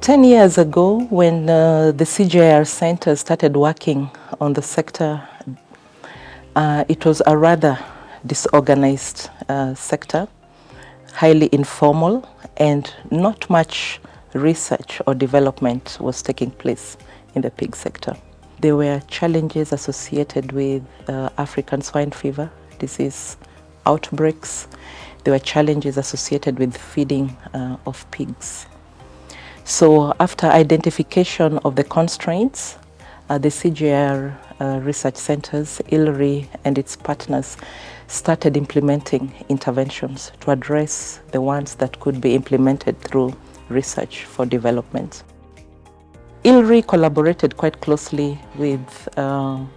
10 years ago, when the CGIAR Center started working on the sector, it was a rather disorganized sector, highly informal, and not much research or development was taking place in the pig sector. There were challenges associated with African swine fever disease outbreaks. There were challenges associated with feeding of pigs. So after identification of the constraints, the CGIAR research centers, ILRI and its partners started implementing interventions to address the ones that could be implemented through research for development. ILRI collaborated quite closely with the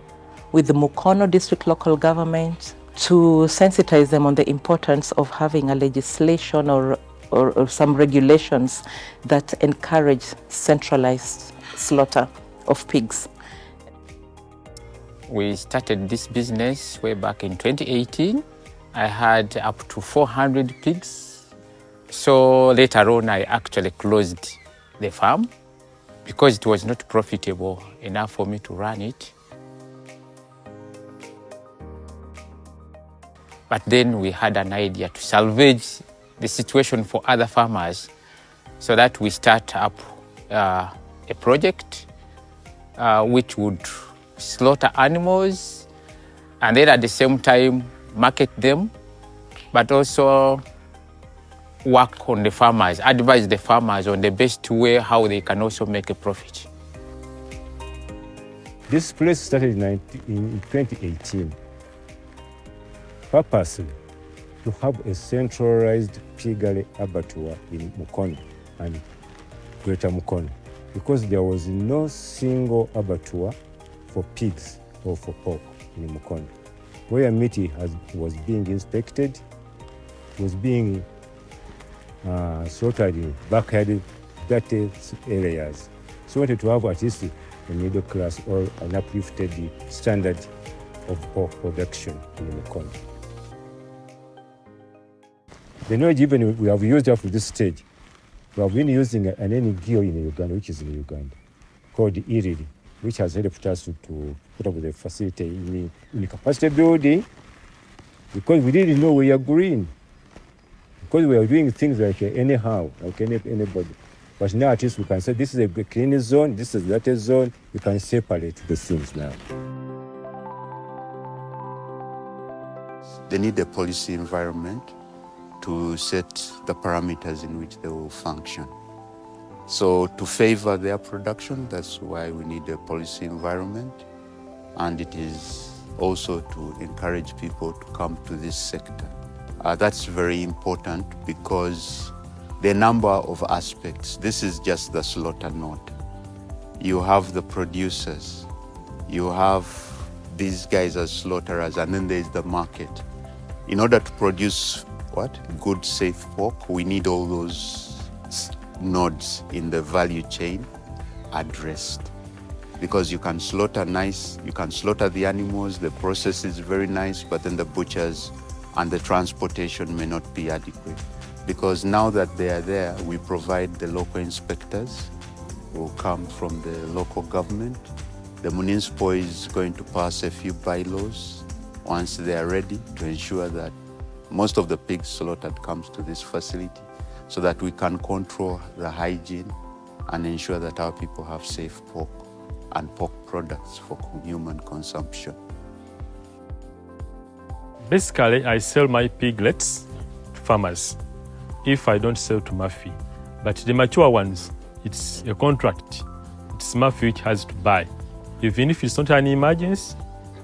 Mukono District local government to sensitize them on the importance of having a legislation or some regulations that encourage centralized slaughter of pigs. We started this business way back in 2018. I had up to 400 pigs. So later on, I actually closed the farm because it was not profitable enough for me to run it. But then we had an idea to salvage the situation for other farmers so that we start up a project which would slaughter animals and then at the same time market them, but also work on the farmers, advise the farmers on the best way how they can also make a profit. This place started in 2018. Purposely to have a centralized piggery abattoir in Mukono and Greater Mukono, because there was no single abattoir for pigs or for pork in Mukono. Where meat was being inspected, was being slaughtered in backyard dirty areas. So we wanted to have at least a middle class or an uplifted standard of pork production in Mukono. The knowledge even we have used up to this stage, we have been using an NGO in Uganda, which is in Uganda, called ILRI, which has helped us to put up the facility in capacity building, because we didn't know we are green, because we are doing things like anyhow, like anybody. But now at least we can say this is a clean zone, this is that zone, we can separate the things now. They need a policy environment to set the parameters in which they will function. So to favor their production, that's why we need a policy environment. And it is also to encourage people to come to this sector. That's very important because there are a number of aspects. This is just the slaughter node. You have the producers, you have these guys as slaughterers, and then there's the market. In order to produce good, safe pork, we need all those nodes in the value chain addressed. Because you can slaughter you can slaughter the animals, the process is very nice, but then the butchers and the transportation may not be adequate. Because now that they are there, we provide the local inspectors who come from the local government. The municipal is going to pass a few bylaws once they are ready to ensure that most of the pigs slaughtered comes to this facility so that we can control the hygiene and ensure that our people have safe pork and pork products for human consumption. Basically, I sell my piglets to farmers if I don't sell to MAFI. But the mature ones, it's a contract. It's MAFI which has to buy. Even if it's not an emergency,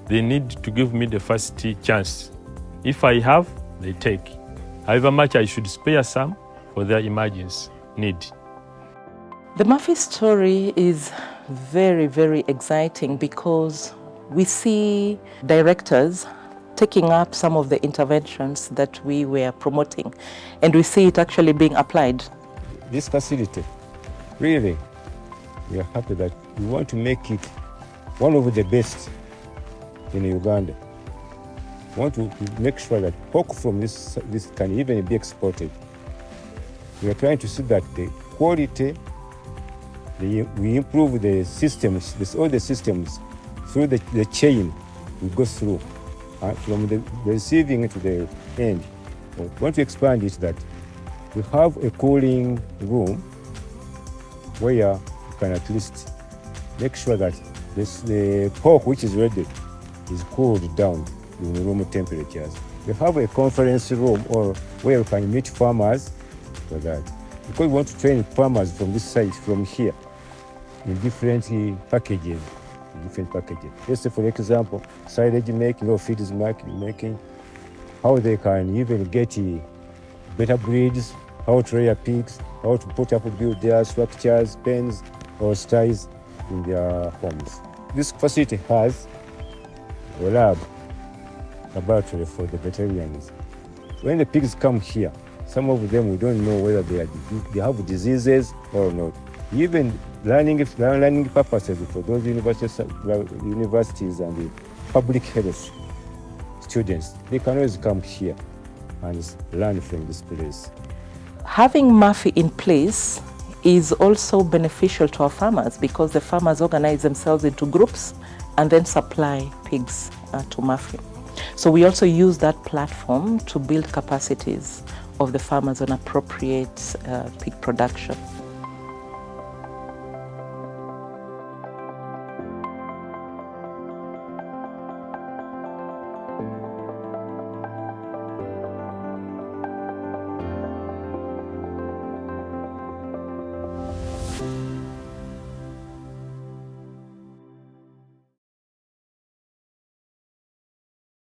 they need to give me the first chance. If I have, they take. However much I should spare some for their emergency need. The MAFI story is very, very exciting because we see directors taking up some of the interventions that we were promoting, and we see it actually being applied. This facility, really, we are happy that we want to make it one of the best in Uganda. We want to make sure that pork from this can even be exported. We are trying to see that the quality We improve the systems, all the systems through the chain we go through, from the receiving to the end. We want to expand it that we have a cooling room where you can at least make sure that the pork which is ready is cooled down in room temperatures. We have a conference room or where we can meet farmers for that. Because we want to train farmers from this site, from here, in different packages. Let's say, for example, silage making or feeds making, how they can even get better breeds, how to rear pigs, how to build their structures, pens or sties in their homes. This facility has a lab, laboratory for the veterinarians. When the pigs come here, some of them we don't know whether they have diseases or not. Even learning purposes for those universities and the public health students, they can always come here and learn from this place. Having MAFI in place is also beneficial to our farmers because the farmers organize themselves into groups and then supply pigs to MAFI. So we also use that platform to build capacities of the farmers on appropriate pig production.